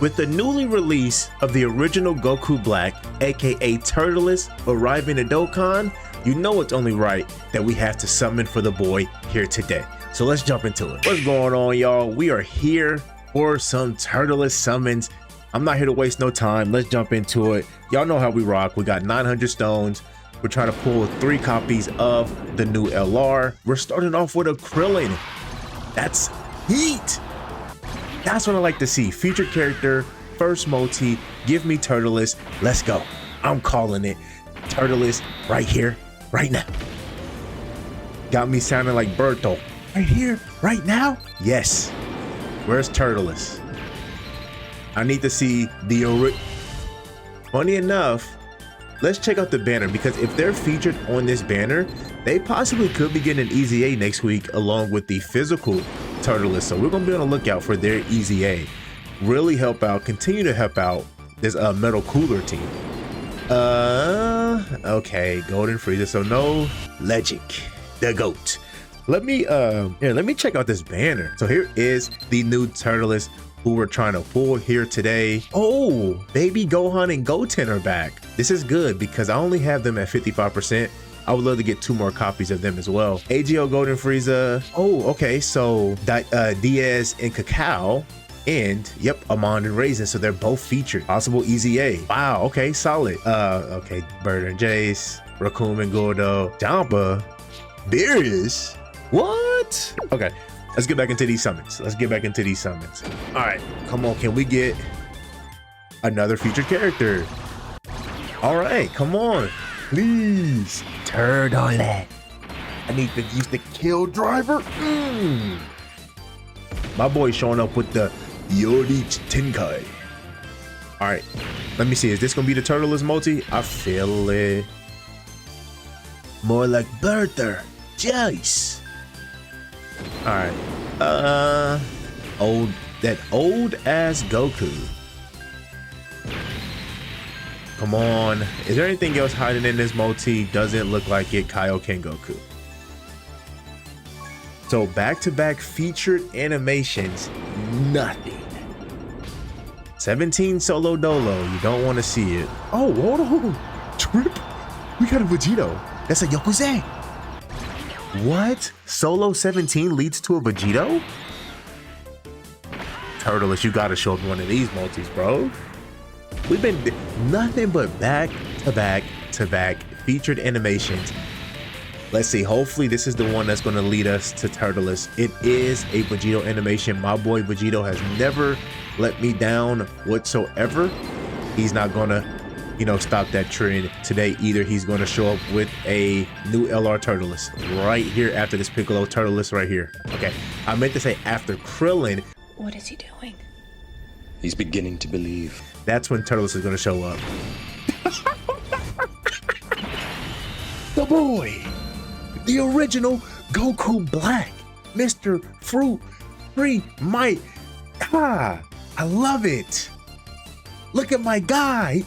With the newly release of the original Goku Black, aka TURLES, arriving at Dokkan, you know it's only right that we have to summon for the boy here today. So let's jump into it. What's going on, y'all? We are here for some TURLES summons. I'm not here to waste no time. Let's jump into it. Y'all know how we rock. We got 900 stones. We're trying to pull 3 copies of the new LR. We're starting off with a Krillin. That's heat. That's what I like to see. Featured character, first multi, give me TURLES. Let's go. I'm calling it. TURLES right here, right now. Got me sounding like Berto. Right here, right now? Yes. Where's TURLES? I need to see the Funny enough, let's check out the banner, because if they're featured on this banner, they possibly could be getting an Easy A next week along with the physical TURLES. So we're gonna be on the lookout for their Easy A. Really help out, continue to help out this Metal Cooler team. Okay, Golden Frieza, so no Legic, the GOAT. Let me check out this banner. So here is the new TURLES who we're trying to pull here today. Oh, baby Gohan and Goten are back. This is good because I only have them at 55%. I would love to get 2 more copies of them as well. AGO Golden Frieza. Oh, okay, so Diaz and Cacao, and yep, Amon and Raisin, so they're both featured. Possible Easy A. Wow, okay, solid. Okay, Bird and Jace, Raccoon and Gordo, Jampa, Beerus. What? Okay, let's get back into these summons. All right, come on, can we get another featured character? All right, come on, please. TURLES. I need to use the kill driver. My boy showing up with the Yorich Tenkai. All right, let me see. Is this gonna be the TURLES multi? I feel it. More like Bertha, Jace. All right, that old ass Goku. Come on, is there anything else hiding in this multi? Doesn't look like it. Kaioken Goku. So back-to-back featured animations, nothing. 17 solo dolo, you don't want to see it. Oh, hold on, Trip, we got a Vegito. That's a Yokuze. What? Solo 17 leads to a Vegito? TURLES, you gotta show up one of these multis, bro. We've been nothing but back-to-back featured animations. Let's see, hopefully this is the one that's going to lead us to TURLES. It is a Vegito animation. My boy Vegito has never let me down whatsoever. He's not going to, stop that trend today either. He's going to show up with a new LR TURLES right here after this Piccolo TURLES right here. Okay, I meant to say after Krillin. What is he doing? He's beginning to believe. That's when TURLES is going to show up. The boy, the original Goku Black, Mr. Fruit Free Might. Ah, I love it. Look at my guy.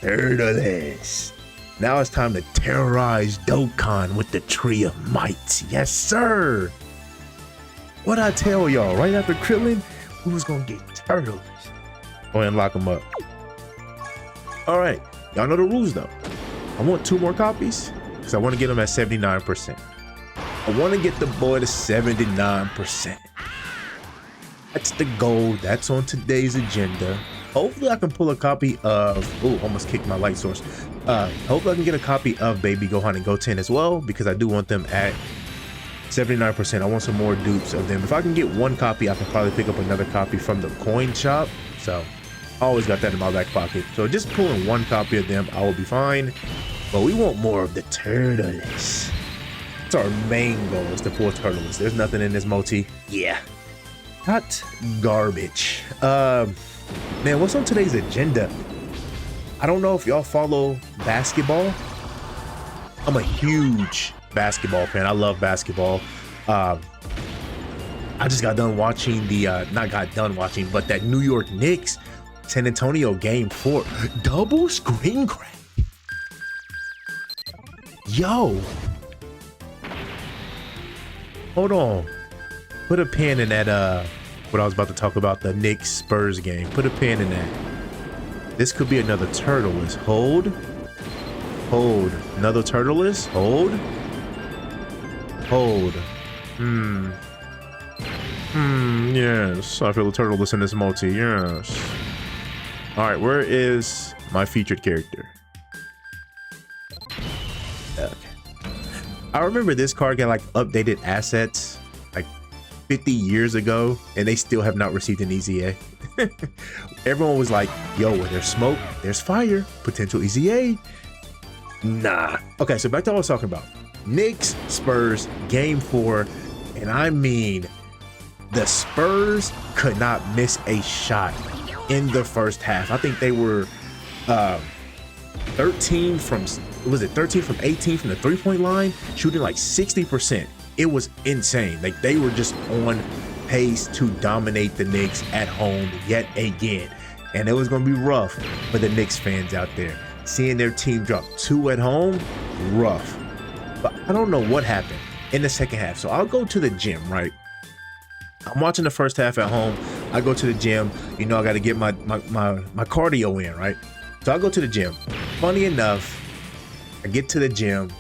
TURLES. Now it's time to terrorize Dokkan with the Tree of Might. Yes, sir. What I tell y'all, right after Krillin, we was gonna get TURLES. Go ahead and lock them up. All right, y'all know the rules though. I want 2 more copies because I want to get them at 79%. I want to get the boy to 79%. That's the goal. That's on today's agenda. Hopefully I can pull a copy of, oh, almost kicked my light source. Hopefully I can get a copy of Baby Gohan and Goten as well, because I do want them at 79%. I want some more dupes of them. If I can get 1 copy, I can probably pick up another copy from the coin shop. So I always got that in my back pocket. So just pulling 1 copy of them, I will be fine. But we want more of the TURLES. That's our main goal, is to pull TURLES. There's nothing in this multi. Yeah. Hot garbage. Man, what's on today's agenda? I don't know if y'all follow basketball. I'm a huge basketball fan. I love basketball. I just got done watching but that New York Knicks San Antonio game 4 double screen grab. Yo, Hold on. Put a pin in that, what I was about to talk about, the Knicks Spurs game. Put a pin in that. This could be another TURLES. Hold. Hold. Another TURLES. Hold. Hold. Yes. I feel a TURLES in this multi. Yes. All right. Where is my featured character? Okay. I remember this card got like updated assets like 50 years ago, and they still have not received an EZA. Everyone was like, yo, where there's smoke, there's fire, potential EZA. Nah. Okay, so back to what I was talking about. Knicks, Spurs, game 4. And I mean, the Spurs could not miss a shot in the first half. I think they were 13 from 18 from the 3-point line, shooting like 60%. It was insane. Like, they were just on pace to dominate the Knicks at home yet again. And it was going to be rough for the Knicks fans out there. Seeing their team drop 2 at home, rough. But I don't know what happened in the second half. So I'll go to the gym, right? I'm watching the first half at home. I go to the gym. You know, I got to get my cardio in, right? So I go to the gym. Funny enough, I get to the gym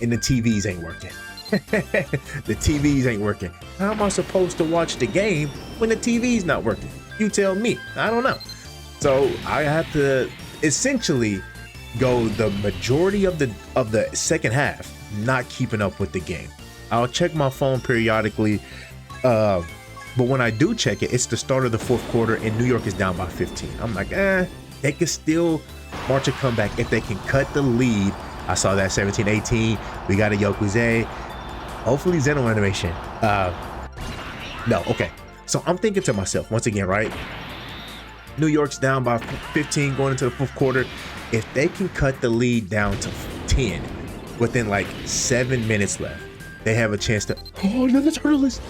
and the TVs ain't working. The TVs ain't working. How am I supposed to watch the game when the TV's not working? You tell me. I don't know. So I have to essentially go the majority of the second half not keeping up with the game. I'll check my phone periodically, but when I do check it, it's the start of the fourth quarter and New York is down by 15. I'm like, they can still march a comeback if they can cut the lead. I saw that 17-18. We got a Yokuze. Hopefully Zeno animation. No, okay. So I'm thinking to myself, once again, right? New York's down by 15 going into the fourth quarter. If they can cut the lead down to 10 within like 7 minutes left, they have a chance to, oh, another TURLES.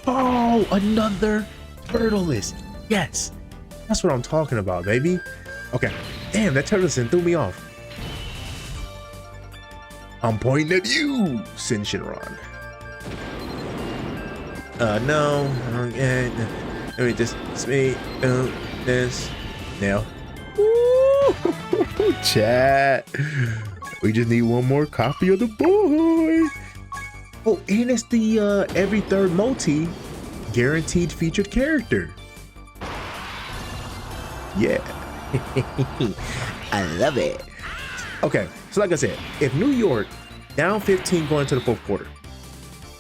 Oh, another TURLES. Yes. That's what I'm talking about, baby. Okay. Damn, that TURLES threw me off. I'm pointing at you, Sin Shinron. No. Okay. Let me just speak this now. Woo! Chat. We just need one more copy of the boy. Oh, and it's the every third multi guaranteed featured character. Yeah. I love it. Okay, so like I said, if New York down 15 going into the fourth quarter,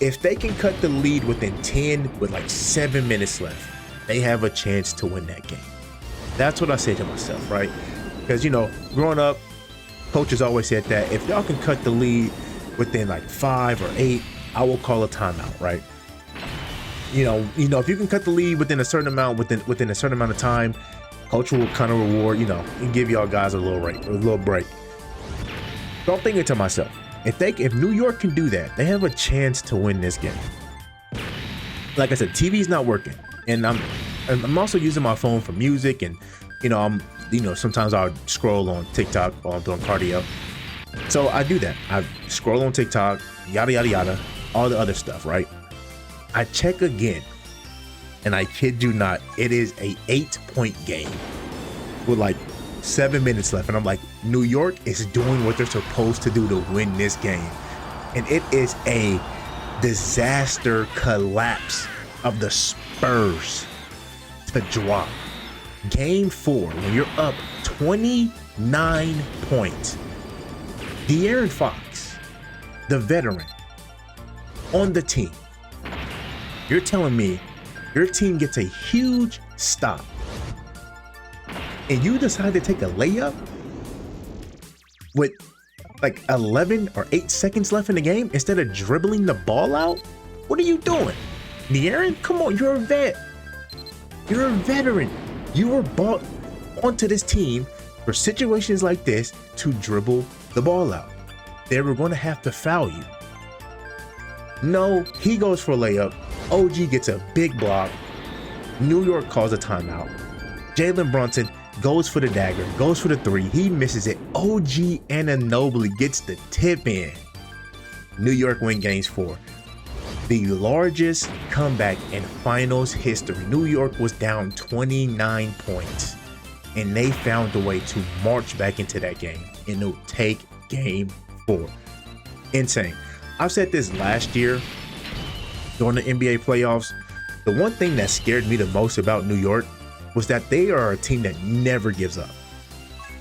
if they can cut the lead within 10 with like 7 minutes left, they have a chance to win that game. That's what I say to myself, right? Because, you know, growing up, coaches always said that if y'all can cut the lead within like 5 or 8, I will call a timeout, right? You know, if you can cut the lead within a certain amount, within a certain amount of time, coach will kind of reward, you know, and give y'all guys a little break. So I'm thinking to myself, if New York can do that, they have a chance to win this game. Like I said, TV's not working, and I'm also using my phone for music, and sometimes I'll scroll on TikTok while I'm doing cardio. So I do that. I scroll on TikTok, yada yada yada, all the other stuff, right? I check again, and I kid you not, it is a 8-point game with like 7 minutes left, and I'm like, New York is doing what they're supposed to do to win this game, and it is a disaster collapse of the Spurs to drop. Game 4, when you're up 29 points, De'Aaron Fox, the veteran on the team, you're telling me your team gets a huge stop and you decide to take a layup with like 11 or 8 seconds left in the game instead of dribbling the ball out? What are you doing? De'Aaron, come on, you're a vet. You're a veteran. You were brought onto this team for situations like this to dribble the ball out. They were going to have to foul you. No, he goes for a layup. OG gets a big block. New York calls a timeout. Jalen Brunson goes for the dagger, goes for the 3. He misses it. OG Anunoby gets the tip in. New York win games 4. The largest comeback in finals history. New York was down 29 points, and they found a way to march back into that game and they'll take game 4. Insane. I've said this last year during the NBA playoffs. The one thing that scared me the most about New York was that they are a team that never gives up.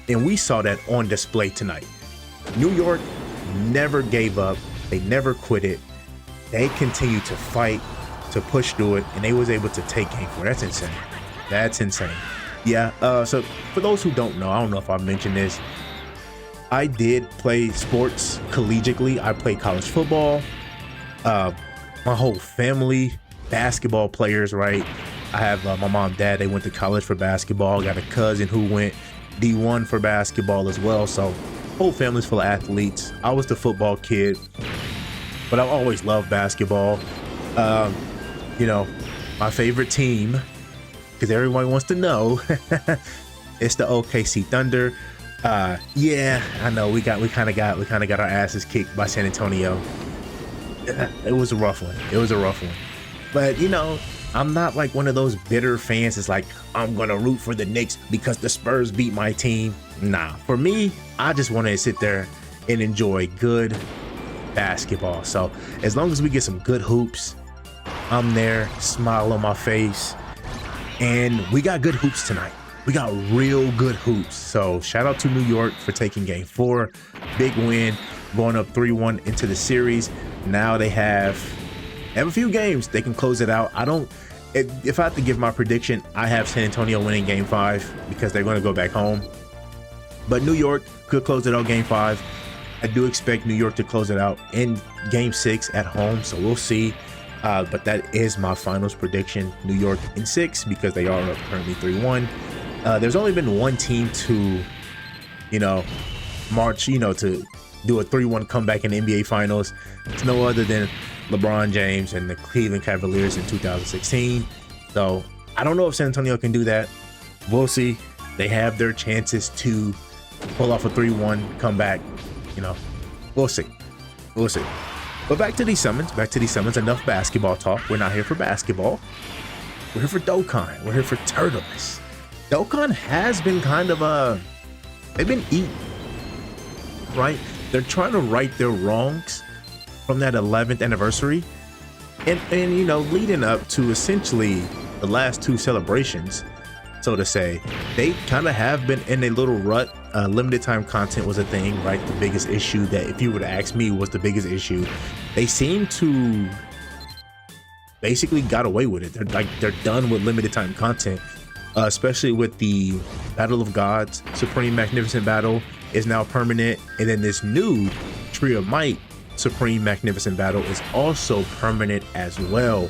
And we saw that on display tonight. New York never gave up. They never quit it. They continued to fight, to push through it, and they was able to take game 4. That's insane. That's insane. Yeah, so for those who don't know, I don't know if I mentioned this, I did play sports collegiately. I played college football. My whole family, basketball players, right? I have my mom and dad, they went to college for basketball. I got a cousin who went D1 for basketball as well. So whole family's full of athletes. I was the football kid, but I've always loved basketball. You know, my favorite team, because everyone wants to know, it's the OKC Thunder. Yeah, I know we kind of got our asses kicked by San Antonio. It was a rough one. It was a rough one. But you know, I'm not like one of those bitter fans. It's like I'm gonna root for the Knicks because the Spurs beat my team. Nah, for me, I just want to sit there and enjoy good basketball. So as long as we get some good hoops, I'm there, smile on my face, and we got good hoops tonight. We got real good hoops. So shout out to New York for taking game 4. Big win, going up 3-1 into the series. Now they have a few games. They can close it out. If I have to give my prediction, I have San Antonio winning game 5 because they're going to go back home. But New York could close it out game 5. I do expect New York to close it out in game 6 at home. So we'll see. But that is my finals prediction. New York in 6 because they are up currently 3-1. There's only been one team to, march, to do a 3-1 comeback in the NBA Finals. It's no other than LeBron James and the Cleveland Cavaliers in 2016. So I don't know if San Antonio can do that. We'll see. They have their chances to pull off a 3-1 comeback. We'll see. We'll see. But back to these summons. Enough basketball talk. We're not here for basketball. We're here for Dokkan. We're here for TURLES. Dokkan has been kind of they've been eaten, right? They're trying to right their wrongs from that 11th anniversary, and leading up to essentially the last 2 celebrations, so to say. They kind of have been in a little rut. Limited time content was a thing, right? The biggest issue that, if you were to ask me, was the biggest issue. They seem to basically got away with it. They're done with limited time content, especially with the Battle of Gods. Supreme Magnificent Battle is now permanent, and then this new Tree of Might Supreme Magnificent Battle is also permanent as well.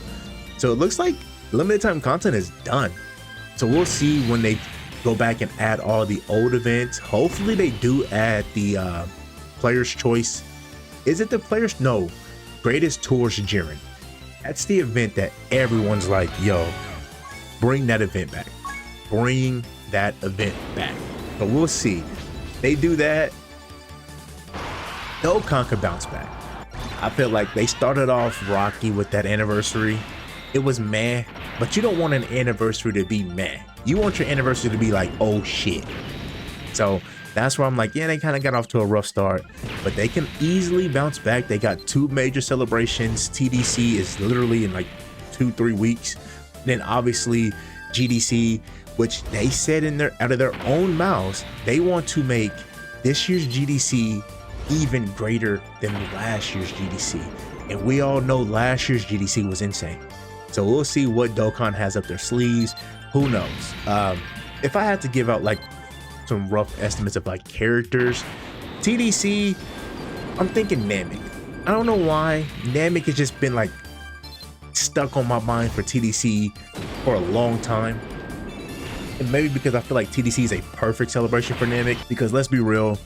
So it looks like limited time content is done. So we'll see when they go back and add all the old events. Hopefully they do add the Player's Choice. Is it the Player's? No, Greatest Tours Jiren. That's the event that everyone's like, yo, bring that event back. Bring that event back. But we'll see. They do that, Dokkan could bounce back. I feel like they started off rocky with that anniversary. It was meh, but you don't want an anniversary to be meh. You want your anniversary to be like, oh shit. So that's where I'm like, yeah, they kind of got off to a rough start, but they can easily bounce back. They got 2 major celebrations. TDC is literally in like 2-3 weeks. Then obviously GDC, which they said out of their own mouths, they want to make this year's GDC even greater than last year's GDC. And we all know last year's GDC was insane. So we'll see what Dokkan has up their sleeves. Who knows? If I had to give out like some rough estimates of like characters, TDC, I'm thinking Namek. I don't know why. Namek has just been like stuck on my mind for TDC for a long time. And maybe because I feel like TDC is a perfect celebration for Namek, because let's be real,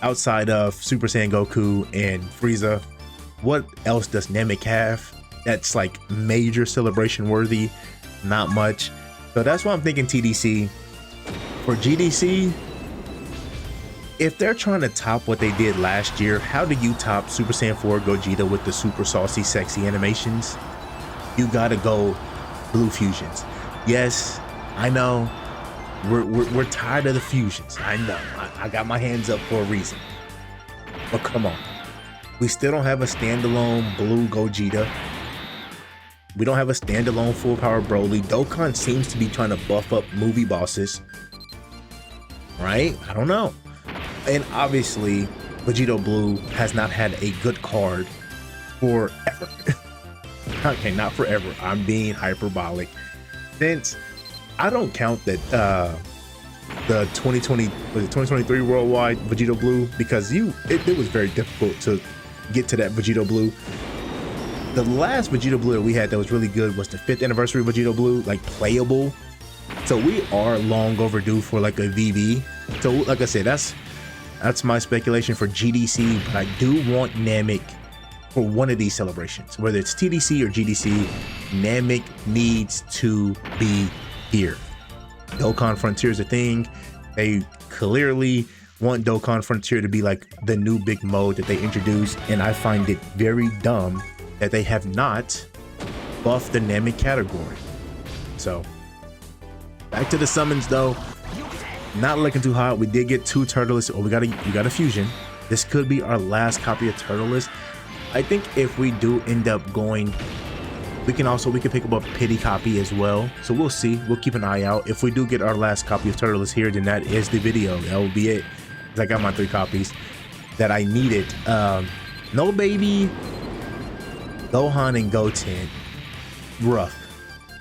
outside of Super Saiyan Goku and Frieza, what else does Namek have that's like major celebration worthy? Not much. So that's why I'm thinking TDC. For GDC, if they're trying to top what they did last year, how do you top Super Saiyan 4 Gogeta with the super saucy, sexy animations? You gotta go blue fusions. Yes, I know. We're tired of the fusions. I know. I got my hands up for a reason. But come on. We still don't have a standalone blue Gogeta. We don't have a standalone full power Broly. Dokkan seems to be trying to buff up movie bosses. Right? I don't know. And obviously, Vegito Blue has not had a good card forever. Okay, not forever. I'm being hyperbolic. Since I don't count that the 2023 worldwide Vegito Blue, because it was very difficult to get to that Vegito Blue. The last Vegito Blue that we had that was really good was the 5th anniversary Vegito Blue, like playable. So we are long overdue for like a VV. So like I said, that's my speculation for GDC, but I do want Namek for one of these celebrations, whether it's TDC or GDC. Namek needs to be here. Dokkan Frontier is a thing. They clearly want Dokkan Frontier to be like the new big mode that they introduced, and I find it very dumb that they have not buffed the Namek category. So back to the summons though. Not looking too hot. We did get 2 Turtles. Oh, we got a fusion. This could be our last copy of Turtles. I think if we do end up going, we can pick up a pity copy as well. So we'll see. We'll keep an eye out. If we do get our last copy of Turtles here, then that is the video. That will be it. 'Cause I got my 3 copies that I needed. No baby Gohan and Goten. Rough.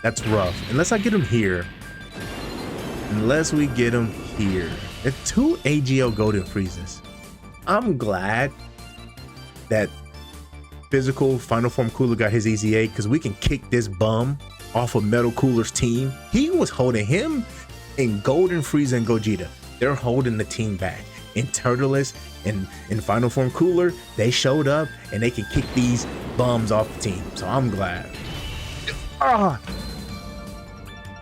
That's rough. Unless I get them here. Unless we get them here. The 2 AGL Golden Freezes. I'm glad that physical Final Form Cooler got his EZA, because we can kick this bum off of Metal Cooler's team. He was holding him in Golden Frieza and Gogeta. They're holding the team back. In Turtles and in Final Form Cooler, they showed up and they can kick these bums off the team. So I'm glad.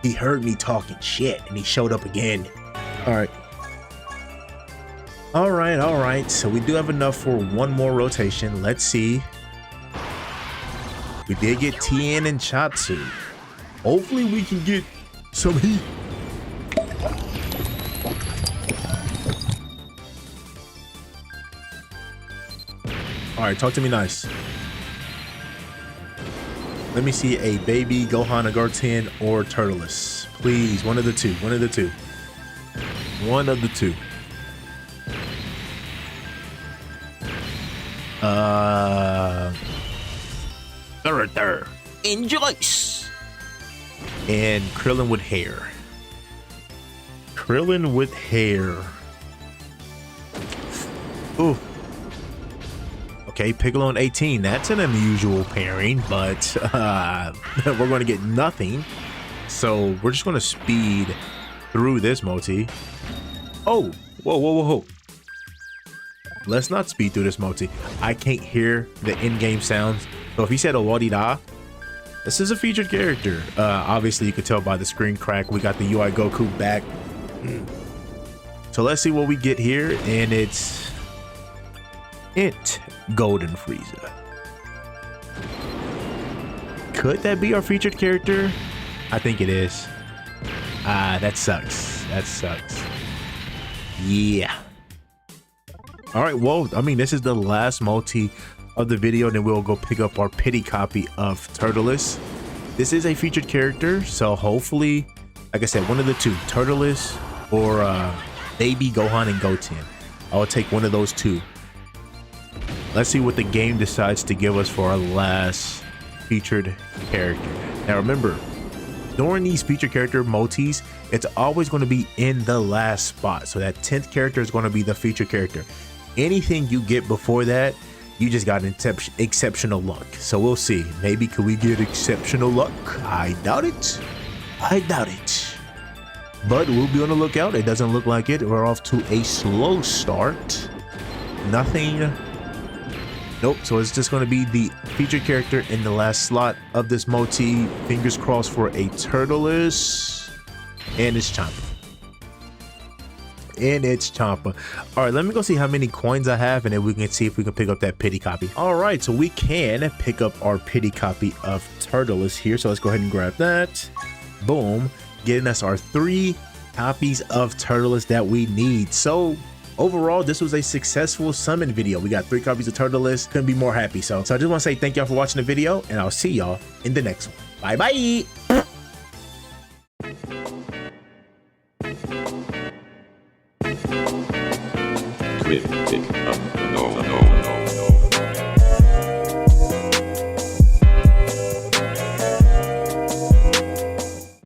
He heard me talking shit and he showed up again. All right. So we do have enough for one more rotation. Let's see. We did get Tien and Chatsu. Hopefully we can get some heat. All right, talk to me nice. Let me see a baby Gohan, a Garten, or Turles. Please, one of the two. One of the two. Enjoys. And Krillin with hair. Ooh. Okay, Piccolo and 18. That's an unusual pairing, but we're going to get nothing. So we're just going to speed through this multi. Oh, whoa. Let's not speed through this multi. I can't hear the in-game sounds. So if he said a Wadida, this is a featured character. Obviously, you could tell by the screen crack. We got the UI Goku back. So let's see what we get here. And it's Golden Frieza. Could that be our featured character? I think it is. That sucks. Yeah. All right, well, I mean, this is the last multi of the video, then we'll go pick up our pity copy of Turles. This is a featured character, so hopefully, like I said, one of the two, Turles or baby Gohan and Goten. I'll take one of those two. Let's see what the game decides to give us for our last featured character. Now remember, during these featured character multis, it's always going to be in the last spot. So that 10th character is going to be the featured character. Anything you get before that, you just got exceptional luck. So we'll see. Maybe could we get exceptional luck? I doubt it. But we'll be on the lookout. It doesn't look like it. We're off to a slow start. Nothing. Nope, so it's just going to be the featured character in the last slot of this multi. Fingers crossed for a Turles. And it's Champa. in its chomper. All right, let me go see how many coins I have, and then we can see if we can pick up that pity copy. All right, so we can pick up our pity copy of TURLES here. So let's go ahead and grab that. Boom, getting us our 3 copies of TURLES that we need. So overall, this was a successful summon video. We got 3 copies of TURLES. Couldn't be more happy. So I just want to say thank y'all for watching the video, and I'll see y'all in the next one. Bye bye. Cryptic of the normal.